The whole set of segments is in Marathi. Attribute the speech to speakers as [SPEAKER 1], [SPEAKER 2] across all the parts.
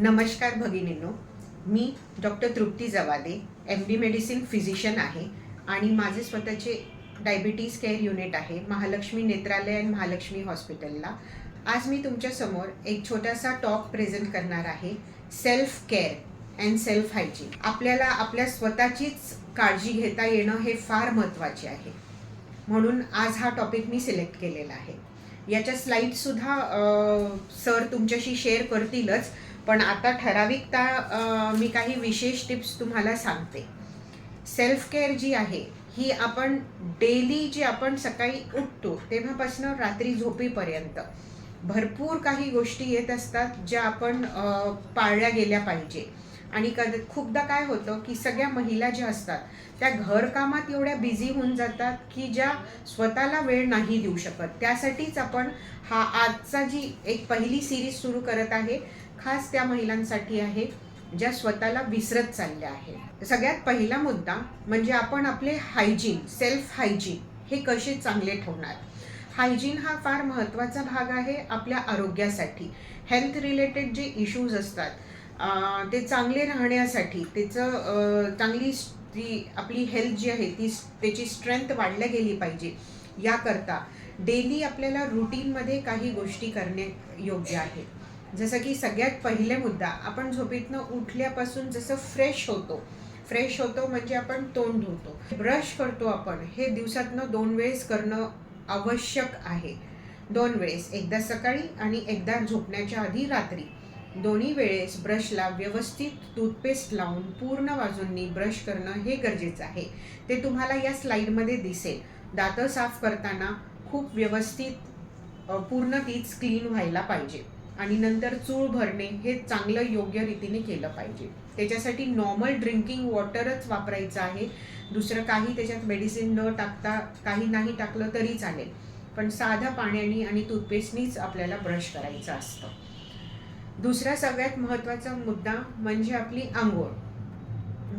[SPEAKER 1] नमस्कार भगिनींनो, मी डॉक्टर तृप्ती जवादे, MD मेडिसिन फिजिशियन आहे आणि माझे स्वतःचे डायबिटीज केअर युनिट आहे महालक्ष्मी नेत्रालय आणि महालक्ष्मी हॉस्पिटलला. आज मी तुमच्यासमोर एक छोटासा टॉक प्रेझेंट करणार आहे. Self care and self hygiene. आपल्याला आपल्या स्वतःचीच काळजी घेता येणं हे फार महत्त्वाचे आहे. म्हणून आज हा टॉपिक मी सिलेक्ट केलेला आहे. याच्या स्लाईडसुद्धा सर तुमच्याशी शेअर करतीलच, पण आता ठराविकता मी काही विशेष टिप्स तुम्हाला सांगते. सेल्फ केअर जी आहे ही आपण डेली जे आपण सकाळी उठतो तेव्हापासून रात्री झोपेपर्यंत भरपूर काही गोष्टी येत असतात ज्या आपण पाळल्या गेल्या पाहिजे. आणि खूपदा काय होतं की सगळ्या महिला ज्या असतात त्या घरकामात एवढ्या बिझी होऊन जातात की ज्या स्वतःला वेळ नाही देऊ शकत. त्यासाठीच आपण हा आजचा जी एक पहिली सिरीज सुरू करत आहे, खास त्या महिलांसाठी आहे ज्या स्वतःला विसरत चालल्या आहे. सगळ्यात पहिला मुद्दा म्हणजे आपण आपले हायजीन, सेल्फ हायजीन हे कसे चांगले ठेवणार. हायजीन हा फार महत्त्वाचा भाग आहे आपल्या आरोग्यासाठी. हेल्थ रिलेटेड जे इश्यूज असतात ते चांगले राहण्यासाठी, त्याचं चांगली ती आपली हेल्थ जी आहे ती त्याची स्ट्रेंथ वाढल्या गेली पाहिजे, याकरता डेली आपल्याला रुटीनमध्ये काही गोष्टी करणे योग्य आहे. जसं की सगळ्यात पहिले मुद्दा, आपण झोपेतनं उठल्यापासून जसं फ्रेश होतो म्हणजे आपण तोंड धुतो, ब्रश करतो, आपण हे दिवसातनं 2 वेळेस करणं आवश्यक आहे. 2 वेळेस, एकदा सकाळी आणि एकदा झोपण्याच्या आधी रात्री. दोन्ही वेळेस ब्रशला व्यवस्थित टूथपेस्ट लावून पूर्ण बाजूंनी ब्रश करणं हे गरजेचं आहे. ते तुम्हाला या स्लाईडमध्ये दिसेल. दातं साफ करताना खूप व्यवस्थित पूर्ण तीच क्लीन व्हायला पाहिजे. आणि नंतर चूळ भरणे हे चांगलं योग्य रीतीने केलं पाहिजे. त्याच्यासाठी नॉर्मल ड्रिंकिंग वॉटरच वापरायचं आहे. दुसरं काही त्याच्यात मेडिसिन न टाकता, काही नाही टाकलं तरी चालेल, पण साध्या पाण्याने आणि टूथपेस्टनीच आपल्याला ब्रश करायचं असतं. दुसरा सगळ्यात महत्त्वाचा मुद्दा म्हणजे आपली आंघोळ.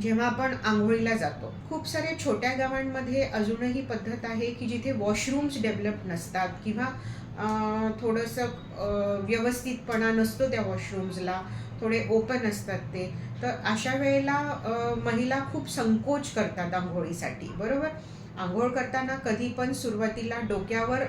[SPEAKER 1] जेव्हा आपण आंघोळीला जातो, खूप साऱ्या छोट्या गावांमध्ये अजूनही पद्धत आहे की जिथे वॉशरूम्स डेव्हलप नसतात किंवा थोडंसं व्यवस्थितपणा नसतो त्या वॉशरूम्सला, थोडे ओपन असतात ते. तर अशा वेळेला महिला खूप संकोच करतात आंघोळीसाठी, बरोबर. आंघोळ करताना कधी पण सुरुवातीला डोक्यावर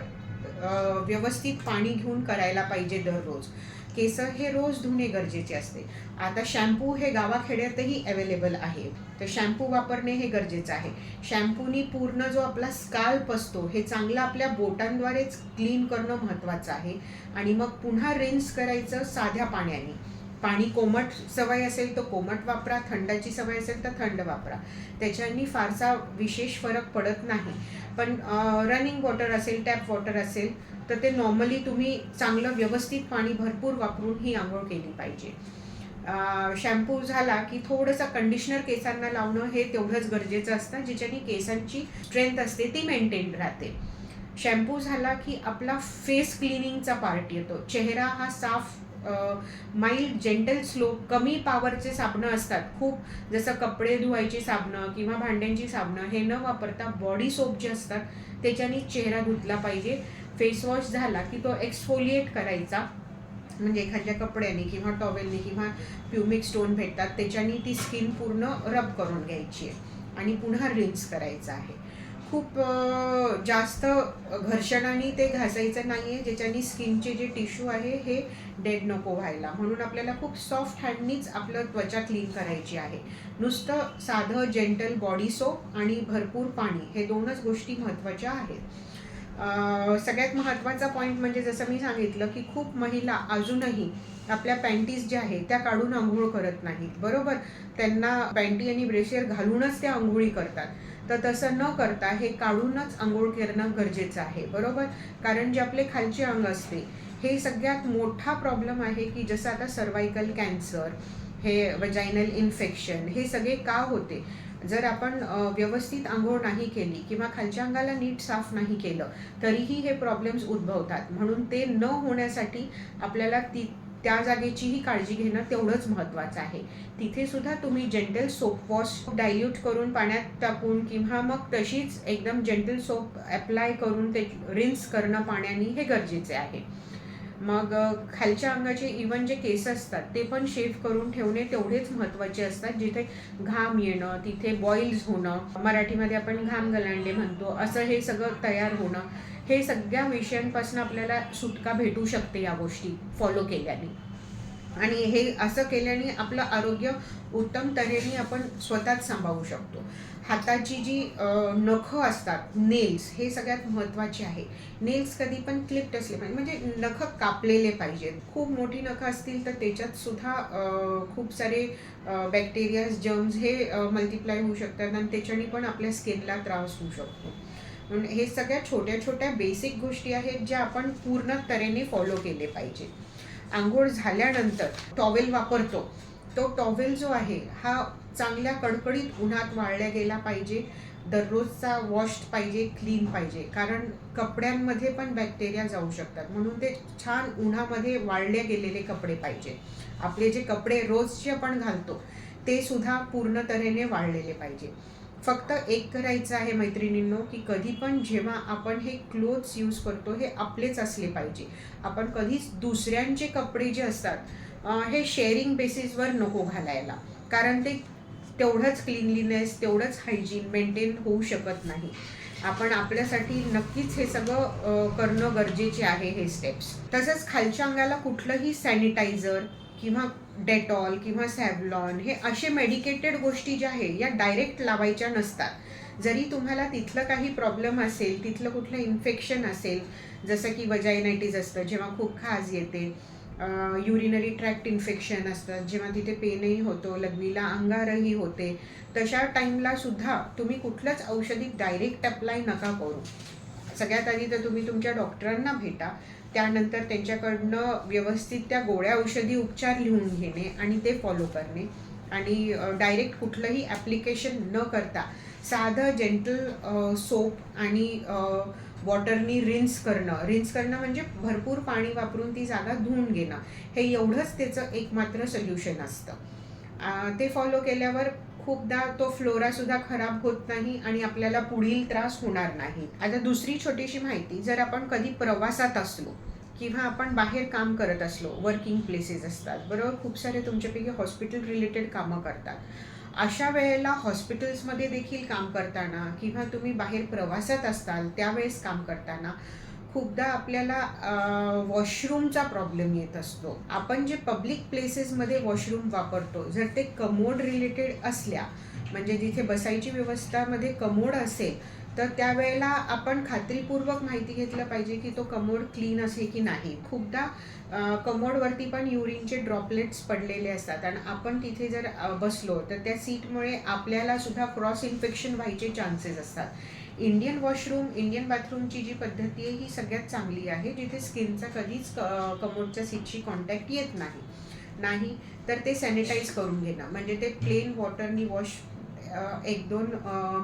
[SPEAKER 1] व्यवस्थित पाणी घेऊन करायला पाहिजे दररोज. केस हे रोज धुणे गरजेचे असते. आता शॅम्पू हे गावाखेड्यातही अवेलेबल आहे, तर शॅम्पू वापरणे हे गरजेचं आहे. शॅम्पूनी पूर्ण जो आपला स्काल्प असतो हे चांगलं आपल्या बोटांद्वारेच क्लीन करणं महत्त्वाचं आहे. आणि मग पुन्हा रिन्स करायचं साध्या पाण्याने. पाणी कोमट सवय असेल तर कोमट वापरा, थंडाची सवय असेल तर थंड वापरा. त्याच्यानी फारसा विशेष फरक पडत नाही. पण रनिंग वॉटर असेल, टॅप वॉटर असेल तर ते नॉर्मली तुम्ही चांगलं व्यवस्थित पाणी भरपूर वापरून ही आंघोळ केली पाहिजे. शॅम्पू झाला की थोडंसं कंडिशनर केसांना लावणं हे तेवढंच गरजेचं असतं, ज्याच्याने केसांची स्ट्रेंथ असते ती मेंटेन राहते. शॅम्पू झाला की आपला फेस क्लिनिंगचा पार्ट येतो. चेहरा हा साफ, माइल्ड, जेंटल स्लो, कमी पॉवरचे साबणं असतात खूप, जसं कपडे धुवायची साबणं किंवा भांड्यांची साबणं हे न वापरता बॉडी सोप जे असतात त्याच्याने चेहरा धुतला पाहिजे. फेस वॉश झाला की तो एक्सफोलिएट करायचा, म्हणजे एखाद्या कपड्याने किंवा टॉवेलने किंवा प्युमिक स्टोन भेटतात त्याच्याने ती स्किन पूर्ण रब करून घ्यायची आहे आणि पुन्हा रिन्स करायचं आहे. खूप जास्त घर्षणाने ते घासायचं नाही आहे, ज्याच्याने स्किनचे जे टिश्यू आहे हे डेड नको व्हायला. म्हणून आपल्याला खूप सॉफ्ट हँडनीच आपलं त्वचा क्लीन करायची आहे. नुसतं साधं जेंटल बॉडी सोप आणि भरपूर पाणी हे 2च गोष्टी महत्त्वाच्या आहेत. सगळ्यात महत्त्वाचा पॉईंट म्हणजे जसं मी सांगितलं की खूप महिला अजूनही आपल्या पॅन्टीज ज्या आहेत त्या काढून आंघोळ करत नाहीत, बरोबर. त्यांना पॅन्टी आणि ब्रेशियर घालूनच त्या आंघोळी करतात. तर तसं न करता हे काढूनच आंघोळ करणं गरजेचं आहे, बरोबर. कारण जे आपले खालचे अंग असते हे सगळ्यात मोठा प्रॉब्लेम आहे की जसं आता सर्वायकल कॅन्सर, हे वजायनल इन्फेक्शन, हे सगळे का होते. जर आपण व्यवस्थित आंघोळ नाही केली किंवा खालच्या अंगाला नीट साफ नाही केलं तरीही हे प्रॉब्लेम्स उद्भवतात. म्हणून ते न होण्यासाठी आपल्याला त्या जागेचीही काळजी घेणं तेवढंच महत्त्वाचं आहे. तिथे सुद्धा तुम्ही जेंटल सोप वॉश डायल्यूट करून पाण्यात टाकून किंवा मग तशीच एकदम जेंटल सोप अप्लाय करून ते रिन्स करणं पाण्याने हे गरजेचे आहे. मग खालच्या अंगाचे इवन जे केस असतात ते पण शेव्ह करून ठेवणे तेवढेच महत्त्वाचे असतात. जिथे घाम येणं, तिथे बॉईल्स होणं, मराठीमध्ये आपण घाम गलांडे म्हणतो, असं हे सगळं तयार होणं, हे सगळ्या विषयांपासून आपल्याला सुटका भेटू शकते या गोष्टी फॉलो केल्याने. आणि हे असं केल्याने आपलं आरोग्य उत्तम तऱ्हेने आपण स्वतःच सांभाळू शकतो. हाताची जी नखं असतात, नेल्स, हे सगळ्यात महत्त्वाचे आहे. नेल्स कधी पण क्लिप्ड असले पाहिजे, म्हणजे नखं कापलेले पाहिजेत. खूप मोठी नखं असतील तर त्याच्यात सुद्धा खूप सारे बॅक्टेरियाज, जर्म्स हे मल्टिप्लाय होऊ शकतात आणि त्याच्याने पण आपल्या स्किनला त्रास होऊ शकतो. म्हणून हे सगळ्या छोट्या छोट्या बेसिक गोष्टी आहेत ज्या आपण पूर्ण तऱ्हेने फॉलो केले पाहिजे. आंघोळ झाल्यानंतर टॉवेल वापरतो, तो टॉवेल जो आहे हा चांगल्या कडकडीत उन्हात वाळल्या गेला पाहिजे. दररोजचा वॉश्ड पाहिजे, क्लीन पाहिजे, कारण कपड्यांमध्ये पण बॅक्टेरिया जाऊ शकतात. म्हणून ते छान उन्हामध्ये वाळले गेलेले कपडे पाहिजे. आपले जे कपडे रोजचे आपण घालतो ते सुद्धा पूर्ण तऱ्हेने वाळलेले पाहिजे. फक्त एक करायचं आहे मैत्रिणींनो, की कधी पण जेव्हा आपण हे क्लोथ्स यूज करतो हे आपलेच असले पाहिजे. आपण कधीच दुसऱ्यांचे कपडे जे असतात हे शेअरिंग बेसिसवर नको घालायला, कारण ते तेवढंच क्लिनलीनेस, तेवढंच हायजीन मेंटेन होऊ शकत नाही. आपण आपल्यासाठी नक्कीच हे सगळं करणं गरजेचे आहे, हे स्टेप्स. तसंच खालच्या अंगाला कुठलंही सॅनिटायझर किंवा डेटॉल किंवा सॅव्हलॉन, हे असे मेडिकेटेड गोष्टी ज्या आहे या डायरेक्ट लावायच्या नसतात. जरी तुम्हाला तिथलं काही प्रॉब्लेम असेल, तिथलं कुठलं इन्फेक्शन असेल, जसं की वजायनायटिस असतं जेव्हा खूप खाज येते, युरिनरी ट्रॅक्ट इन्फेक्शन असतं जेव्हा तिथे पेनही होतो, लघवीला अंगारही होते, तशा टाईमला सुद्धा तुम्ही कुठलंच औषधी डायरेक्ट अप्लाय नका करू. सगळ्यात आधी तर तुम्ही तुमच्या डॉक्टरांना भेटा, त्यानंतर त्यांच्याकडनं व्यवस्थित त्या गोळ्या औषधी उपचार लिहून घेणे आणि ते फॉलो करणे. आणि डायरेक्ट कुठलंही ॲप्लिकेशन न करता साधं जेंटल सोप आणि वॉटरनी रिन्स करणं म्हणजे भरपूर पाणी वापरून ती जागा धुवून घेणं, हे एवढंच त्याचं एकमात्र सोल्युशन असतं. ते फॉलो केल्यावर खूपदा तो फ्लोरासुद्धा खराब होत नाही आणि आपल्याला पुढील त्रास होणार नाही. आता दुसरी छोटीशी माहिती, जर आपण कधी प्रवासात असलो किंवा आपण बाहेर काम करत असलो, वर्किंग प्लेसेस असतात बरोबर, खूप सारे तुमच्यापैकी हॉस्पिटल रिलेटेड कामं करतात. अशा वेळेला हॉस्पिटल्समध्ये देखील काम करताना किंवा तुम्ही बाहेर प्रवासात असताल त्यावेळेस काम करताना खूपदा आपल्याला वॉशरूमचा प्रॉब्लेम येत असतो. आपण जे पब्लिक प्लेसेसमध्ये वॉशरूम वापरतो, जर ते कमोड रिलेटेड असल्या, म्हणजे जिथे बसायची व्यवस्थामध्ये कमोड असेल, तर त्यावेळेला आपण खात्रीपूर्वक माहिती घेतलं पाहिजे की तो कमोड क्लीन असेल की नाही. खूपदा कमोडवरती पण युरिनचे ड्रॉपलेट्स पडलेले असतात आणि आपण तिथे जर बसलो तर त्या सीटमुळे आपल्याला सुद्धा क्रॉस इन्फेक्शन व्हायचे चान्सेस असतात. इंडियन वॉशरूम, इंडियन बाथरूमची जी पद्धती आहे ही सगळ्यात चांगली आहे, जिथे स्किनचा कधीच कमोडच्या सीटशी कॉन्टॅक्ट येत नाही. तर ते सॅनिटाईज करून घेणं, म्हणजे ते प्लेन वॉटरनी वॉश, 1-2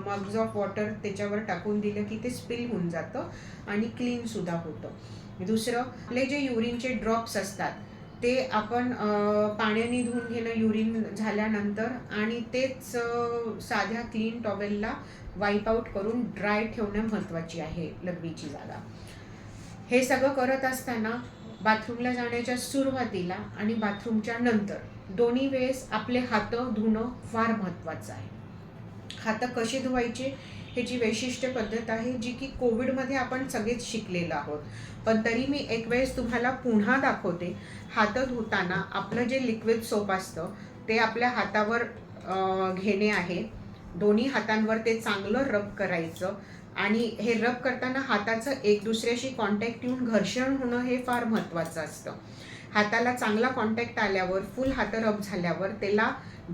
[SPEAKER 1] मग्स ऑफ वॉटर त्याच्यावर टाकून दिलं की ते स्पिल होऊन जातं आणि क्लीनसुद्धा होतं. दुसरं, आपले जे युरिनचे ड्रॉप्स असतात ते आपण पाण्याने धुवून घेणं युरिन झाल्यानंतर, आणि तेच साध्या क्लीन टॉवेलला वाईप आउट करून ड्राय ठेवणं महत्त्वाची आहे लघवीची जागा. हे सगळं करत असताना बाथरूमला जाण्याच्या सुरुवातीला आणि बाथरूमच्या नंतर दोन्ही वेळेस आपले हात धुणं फार महत्त्वाचं आहे. हात कसे धुवायचे ह्याची वैशिष्ट्य पद्धत आहे, जी की कोविडमध्ये आपण सगळेच शिकलेलो आहोत, पण तरी मी एक वेळेस तुम्हाला पुन्हा दाखवते. हात धुताना आपलं जे लिक्विड सोप असतं ते आपल्या हातावर घेणे आहे. दोन्ही हातांवर ते चांगलं रब करायचं आणि हे रब करताना हाताचं एक दुसऱ्याशी कॉन्टॅक्ट येऊन घर्षण होणं हे फार महत्त्वाचं असतं. हाताला चांगला कॉन्टॅक्ट आल्यावर, फुल हात रब झाल्यावर त्याला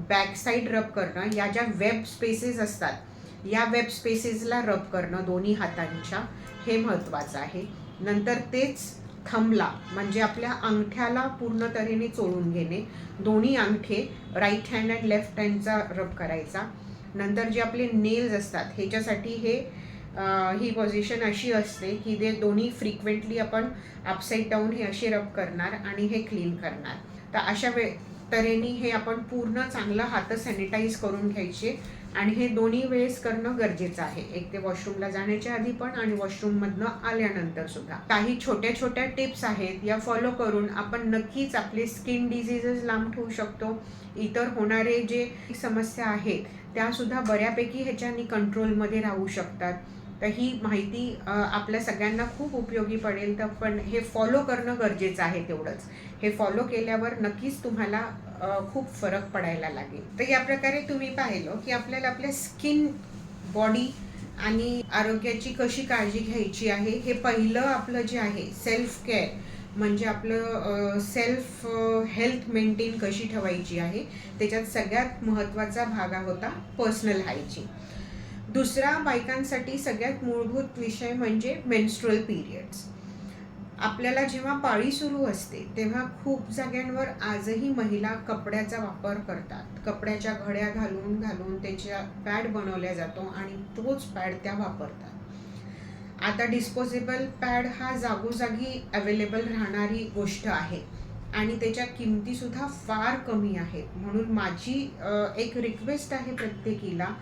[SPEAKER 1] बॅक साईड रब करणं, या ज्या वेब स्पेसेस असतात या वेब स्पेसेसला रब करणं दोन्ही हातांच्या, हे महत्त्वाचं आहे. नंतर तेच थंबला, म्हणजे आपल्या अंगठ्याला पूर्ण तऱ्हेने चोळून घेणे, दोन्ही अंगठे राईट हँड आणि लेफ्ट हँडचा रब करायचा. नंतर जे आपले नेल्स असतात ह्याच्यासाठी ही पोझिशन अशी असते की ते दोन्ही फ्रिक्वेंटली आपण अपसाईड डाऊन हे असे रब करणार आणि हे क्लीन करणार. तर अशा तऱ्हेने हे आपण पूर्ण चांगलं हात सॅनिटाईज करून घ्यायचे आणि हे दोन्ही वेळेस करणं गरजेचं आहे, एक ते वॉशरूमला जाण्याच्या आधी पण आणि वॉशरूममधनं आल्यानंतर सुद्धा. काही छोट्या छोट्या टिप्स आहेत या फॉलो करून आपण नक्कीच आपले स्किन डिझीजेस लांब ठेवू शकतो. इतर होणारे जे समस्या आहेत त्यासुद्धा बऱ्यापैकी ह्याच्यानी कंट्रोलमध्ये राहू शकतात. तर ही माहिती आपल्या सगळ्यांना खूप उपयोगी पडेल. तर पण हे फॉलो करणं गरजेचं आहे तेवढंच. हे फॉलो केल्यावर नक्कीच तुम्हाला खूप फरक पडायला लागेल. तर या प्रकारे तुम्ही पाहिलं की आपल्याला आपल्या स्किन, बॉडी आणि आरोग्याची कशी काळजी घ्यायची आहे. हे पहिलं आपलं जे आहे सेल्फ केअर, म्हणजे आपलं सेल्फ हेल्थ मेंटेन कशी ठेवायची आहे, त्याच्यात सगळ्यात महत्त्वाचा भाग होता पर्सनल हायजीन. दुसरा बायकांसाठी सगळ्यात मूलभूत विषय म्हणजे मेन्स्ट्रुअल पिरियड्स. आपल्याला जेव्हा पाळी सुरू असते तेव्हा खूप जाग्यांवर आजही महिला कपड्याचा वापर करतात. कपड्याच्या घड्या घालून घालून त्याच्या पॅड बनवल्या जातो आणि तोच पॅड त्या वापरतात. आता डिस्पोजेबल पॅड हा जागोजागी अवेलेबल राहणारी गोष्ट आहे आणि त्याच्या किमतीसुद्धा फार कमी आहेत. म्हणून माझी एक रिक्वेस्ट आहे प्रत्येकीला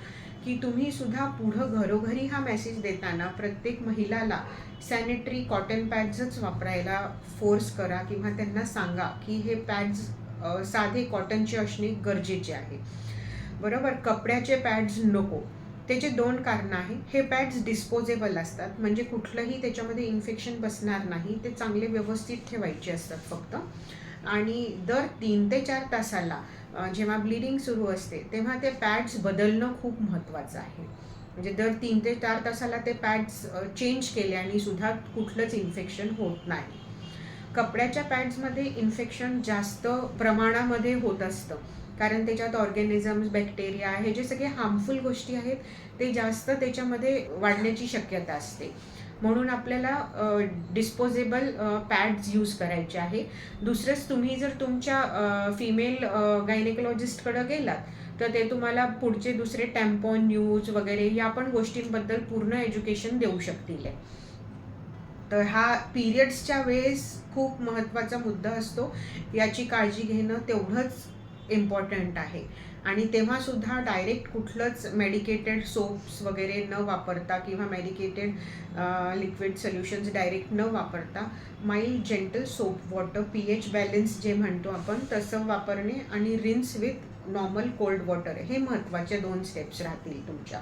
[SPEAKER 1] की तुम्ही सुद्धा पुढं घरोघरी हा मेसेज देताना प्रत्येक महिलाला सॅनिटरी कॉटन पॅड्सच वापरायला फोर्स करा किंवा त्यांना सांगा की हे पॅड्स साधे कॉटनचे असणे गरजेचे आहे. बरोबर, कपड्याचे पॅड्स नको. त्याचे 2 कारणं आहे. हे पॅड्स डिस्पोजेबल असतात, म्हणजे कुठलंही त्याच्यामध्ये इन्फेक्शन बसणार नाही. ते चांगले व्यवस्थित ठेवायचे असतात फक्त. आणि दर 3 ते 4 तासाला जेव्हा ब्लिडिंग सुरू असते तेव्हा ते पॅड्स बदलणं खूप महत्त्वाचं आहे. म्हणजे दर 3 ते 4 तासाला ते पॅड्स चेंज केल्याने सुद्धा कुठलंच इन्फेक्शन होत नाही. कपड्याच्या पॅड्समध्ये इन्फेक्शन जास्त प्रमाणामध्ये होत असतं, कारण त्याच्यात ऑर्गॅनिझम्स, बॅक्टेरिया, हे जे सगळे हार्मफुल गोष्टी आहेत ते जास्त त्याच्यामध्ये वाढण्याची शक्यता असते. म्हणून आपल्याला डिस्पोजेबल पॅड्स यूज करायचे आहे. दुसरंच, तुम्ही जर तुमच्या फिमेल गायनेकोलॉजिस्टकडे गेलात तर ते तुम्हाला पुढचे दुसरे टॅम्पॉन यूज वगैरे या पण गोष्टींबद्दल पूर्ण एज्युकेशन देऊ शकतील. तर हा पिरियड्सच्या वेळेस खूप महत्त्वाचा मुद्दा असतो. याची काळजी घेणं तेवढंच इम्पॉर्टंट आहे. आणि तेव्हासुद्धा डायरेक्ट कुठलंच मेडिकेटेड सोप्स वगैरे न वापरता किंवा मेडिकेटेड लिक्विड सोल्युशन्स डायरेक्ट न वापरता mild gentle soap water, pH balance जे म्हणतो आपण तसं वापरणे आणि rinse with normal cold water, हे महत्त्वाचे 2 स्टेप्स राहतील तुमच्या.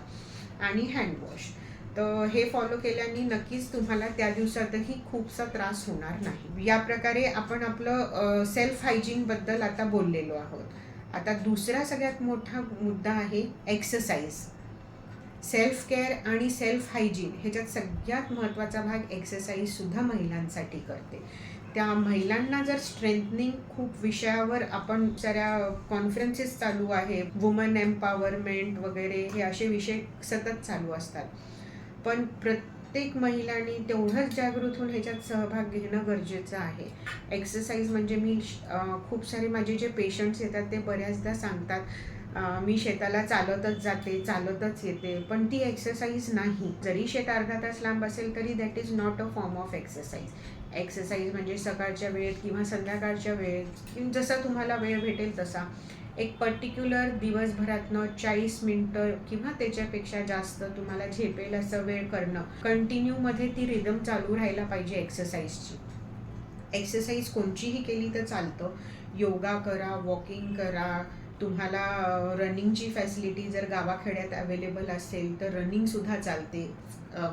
[SPEAKER 1] आणि हँडवॉश. तर हे फॉलो केल्याने नक्कीच तुम्हाला त्या दिवसातही खूपसा त्रास होणार नाही. या प्रकारे आपण आपलं सेल्फ हायजीनबद्दल आता बोललेलो आहोत. आता दुसरा सगळ्यात मोठा मुद्दा आहे एक्सरसाइज. सेल्फ केअर आणि सेल्फ हायजीन ह्याच्यात सगळ्यात महत्त्वाचा भाग एक्सरसाइजसुद्धा महिलांसाठी करते. त्या महिलांना जर स्ट्रेंथनिंग, खूप विषयावर आपण साऱ्या कॉन्फरन्सेस चालू आहे, वुमन एम्पॉवरमेंट वगैरे, हे असे विषय सतत चालू असतात. पण प्रत्येक महिलांनी तेवढंच जागृत होऊन ह्याच्यात सहभाग घेणं गरजेचं आहे. एक्सरसाइज म्हणजे मी खूप सारे माझे जे पेशंट्स येतात ते बऱ्याचदा सांगतात, मी शेताला चालतच जाते, चालतच येते, पण ती एक्सरसाइज नाही. जरी शेत अर्धा तास लांब असेल तरी that is not a form of exercise. Exercise म्हणजे सकाळच्या वेळेत किंवा संध्याकाळच्या वेळेत जसा तुम्हाला वेळ भेटेल तसा एक पर्टिक्युलर दिवसभरातनं 40 मिनिटं किंवा त्याच्यापेक्षा जास्त तुम्हाला झेपेल असं वेळ करणं. कंटिन्यूमध्ये ती रिदम चालू राहायला पाहिजे एक्सरसाइजची. एक्सरसाइज कोणचीही केली तर चालतं. योगा करा, वॉकिंग करा. तुम्हाला रनिंगची फॅसिलिटी जर गावाखेड्यात अवेलेबल असेल तर रनिंगसुद्धा चालते.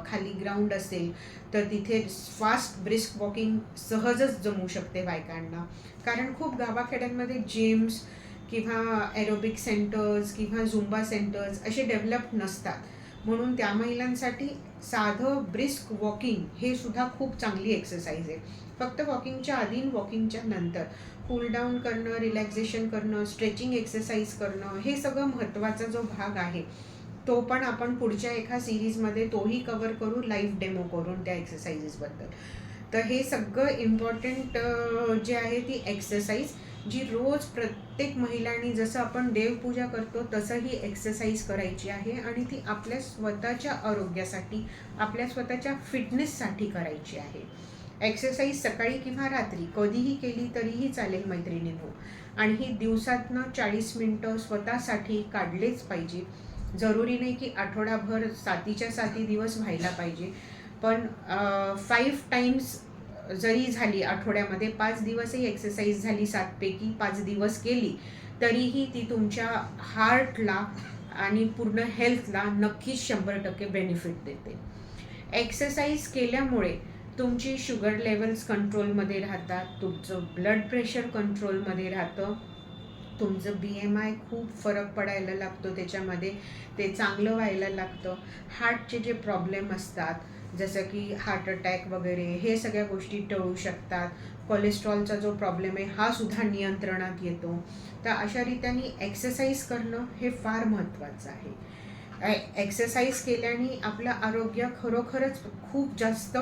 [SPEAKER 1] खाली ग्राउंड असेल तर तिथे फास्ट ब्रिस्क वॉकिंग सहजच जमू शकते बायकांना. कारण खूप गावाखेड्यांमध्ये जिम्स किंवा एरोबिक सेंटर्स किंवा झुंबा सेंटर्स असे डेव्हलप नसतात. म्हणून त्या महिलांसाठी साधं ब्रिस्क वॉकिंग हे सुद्धा खूप चांगली एक्सरसाइज आहे. फक्त वॉकिंगच्या आधी, वॉकिंगच्या नंतर कूल डाऊन करणं, रिलॅक्सेशन करणं, स्ट्रेचिंग एक्सरसाइज करणं, हे सगळं महत्त्वाचा जो भाग आहे तो पण आपण पुढच्या एका सिरीजमध्ये तोही कवर करू, लाईव्ह डेमो करून त्या एक्सरसाइजेसबद्दल. तर हे सगळं इम्पॉर्टंट जे आहे ती एक्सरसाइज, जी रोज प्रत्येक महिलांनी, जसं आपण देवपूजा करतो तसं ही एक्सरसाइज करायची आहे आणि ती आपल्या स्वतःच्या आरोग्यासाठी, आपल्या स्वतःच्या फिटनेससाठी करायची आहे. एक्सरसाइज सकाळी किंवा रात्री कधीही केली तरीही चालेल मैत्रिणींनो. आणि ही दिवसातनं 40 मिनिटं स्वतःसाठी काढलेच पाहिजे. जरुरी नाही की आठवडाभर 7च्या 7 दिवस व्हायला पाहिजे, पण 5 टाइम्स जरी झाली आठवड्यामध्ये, 5 दिवसही एक्सरसाइज झाली, 7 पैकी 5 दिवस केली, तरीही ती तुमच्या हार्टला आणि पूर्ण हेल्थला नक्कीच 100% बेनिफिट देते. एक्सरसाइज केल्यामुळे तुमची शुगर लेवल्स कंट्रोलमध्ये राहतात, तुमचं ब्लड प्रेशर कंट्रोलमध्ये राहतं, तुमचं BMI खूप फरक पडायला लागतो त्याच्यामध्ये, ते चांगलं व्हायला लागतं. हार्टचे जे प्रॉब्लेम असतात जसं की हार्ट अटॅक वगैरे, हे सगळ्या गोष्टी टळू शकतात. कोलेस्ट्रॉलचा जो प्रॉब्लेम आहे हा सुद्धा नियंत्रणात येतो. तर अशा रीतीने एक्सरसाइज करणं हे फार महत्त्वाचं आहे. एक्सरसाइज केल्याने आपलं आरोग्य खरोखरच खूप जास्त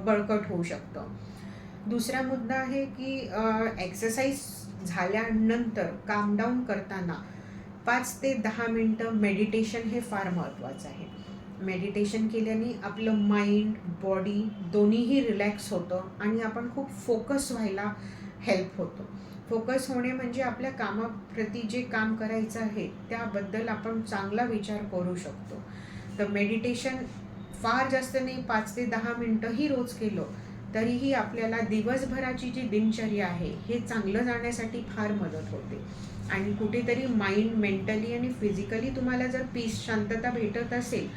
[SPEAKER 1] बळकट होऊ शकतं. दुसरा मुद्दा आहे की एक्सरसाइज झाल्यानंतर काम डाऊन करताना 5 ते 10 मिनटं मेडिटेशन हे फार महत्त्वाचं आहे. मेडिटेशन केल्याने आपलं माइंड, बॉडी दोन्हीही रिलॅक्स होतं आणि आपण खूप फोकस व्हायला हेल्प होतो. फोकस होणे म्हणजे आपल्या कामाप्रती जे काम करायचं आहे त्याबद्दल आपण चांगला विचार करू शकतो. तर मेडिटेशन फार जास्त नाही, 5 ते 10 मिनटंही रोज केलं तरीही आपल्याला दिवसभराची जी दिनचर्या आहे हे चांगलं जाण्यासाठी फार मदत होते. आणि कुठेतरी माइंड, मेंटली आणि फिजिकली तुम्हाला जर पीस, शांतता भेटत असेल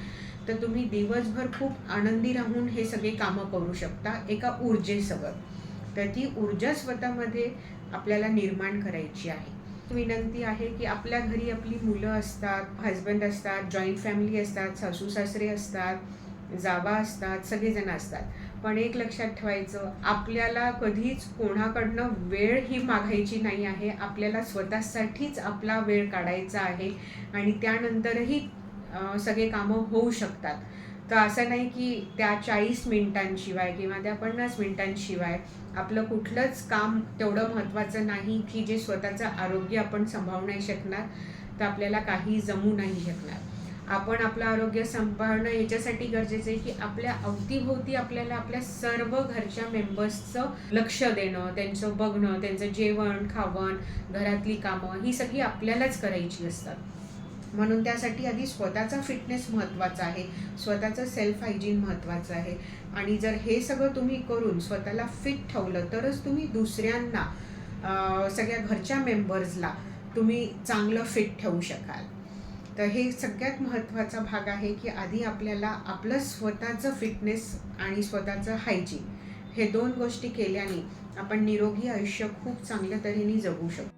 [SPEAKER 1] तर तुम्ही दिवसभर खूप आनंदी राहून हे सगळे कामं करू शकता एका ऊर्जेसह. तर ती ऊर्जा स्वतःमध्ये आपल्याला निर्माण करायची आहे. विनंती आहे की आपल्या घरी आपली मुलं असतात, हजबंड असतात, जॉईंट फॅमिली असतात, सासू सासरे असतात, जावा असतात, सगळेजण असतात. पण एक लक्षात ठेवायचं, आपल्याला कधीच कोणाकडनं वेळ ही मागायची नाही आहे. आपल्याला स्वतःसाठीच आपला वेळ काढायचा आहे आणि त्यानंतरही सगळे कामं होऊ शकतात. तर असं नाही की त्या 40 मिनिटांशिवाय किंवा त्या 50 मिनिटांशिवाय आपलं कुठलंच काम तेवढं महत्त्वाचं नाही की जे स्वतःचं आरोग्य आपण सांभाळू नाही शकणार, तर आपल्याला काही जमू नाही शकणार. आपण आपलं आरोग्य सांभाळणं याच्यासाठी गरजेचं आहे की आपल्या अवतीभोवती आपल्याला आपल्या सर्व घरच्या मेंबर्सचं लक्ष देणं, त्यांचं बघणं, त्यांचं जेवण, खावण, घरातली कामं ही सगळी आपल्यालाच करायची असतात. म्हणून त्यासाठी आधी स्वतःचा फिटनेस महत्त्वाचा आहे, स्वतःचं सेल्फ हायजीन महत्त्वाचं आहे. आणि जर हे सगळं तुम्ही करून स्वतःला फिट ठेवलं तरच तुम्ही दुसऱ्यांना, सगळ्या घरच्या मेंबर्सला तुम्ही चांगलं फिट ठेवू शकाल. तर हे सगळ्यात महत्त्वाचा भाग आहे की आधी आपल्याला आपलं स्वतःचं फिटनेस आणि स्वतःचं हायजीन हे 2 गोष्टी केल्याने आपण निरोगी आयुष्य खूप चांगल्या तऱ्हेने जगू शकतो.